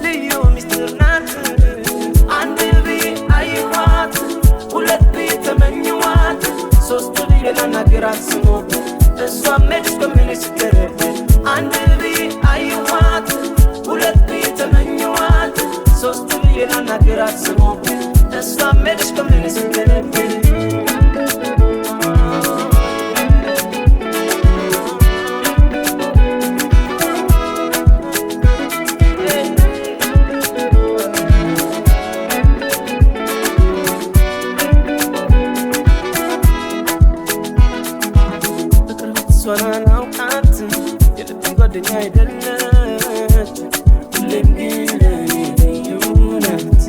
ልዩ ሚስጥር ናት አንድ ብዬ አየኋት ሁለት ብዬ ተመኘኋት ሶስት ብዬ ላናግራት ስሞክር እሷም ሄደች ከሚኒስትር አንድ ብዬ አየኋት ሁለት ብዬ ተመኘኋት ሶስት ብዬ ላናግራት ስሞክር እሷም ሄደች ከሚኒስትር አላውቃት የልቤ ጓደኛ አይደለች ሁሌም ግን ለኔ ልዩ ናት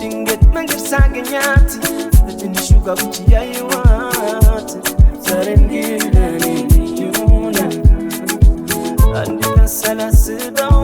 ድንገት መንገድ ሳገኛት በትንሹ ጋብቻ ያየኋት ዛሬም ግን ለኔ ልዩ ናት አንድ ቀን ሳላስበው